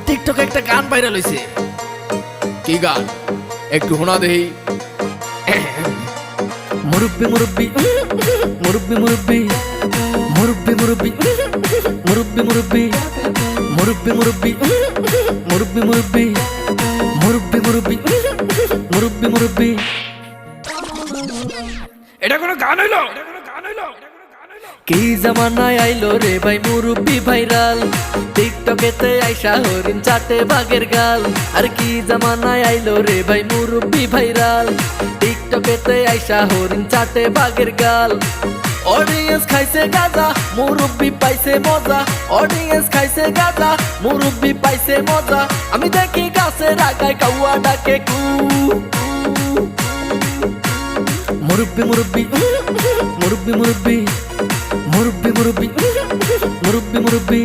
টিকটকে একটা গান ভাইরাল হইছে। কি গান একটু শোনা দেই। মুরব্বি মুরব্বি মুরব্বি মুরব্বি মুরব্বি মুরব্বি মুরব্বি মুরব্বি মুরব্বি মুরব্বি মুরব্বি মুরব্বি মুরব্বি মুরব্বি মুরব্বি মুরব্বি। এটা কোনো গান হইলো? কি জামানায় আইলো রে ভাই মুরব্বি ভাইরাল, টিকটকেতে আইসা হরিণ চাটে বাঘের গাল। আর কি জামানায় আইলো রে ভাই মুরব্বি ভাইরাল, টিকটকেতে আইসা হরিণ চাটে বাঘের গাল। অডিয়েন্স খাইছে গাঁজা, মুরব্বি পাইছে মজা। অডিয়েন্স খাইছে গাঁজা, মুরব্বি পাইছে মজা। আমি দেখি গাছের আগায় কাউয়া ডাকে কু। মুরব্বি মুরব্বি মুরব্বি মুরব্বি মুরব্বি মুরব্বি মুরব্বি মুরব্বি।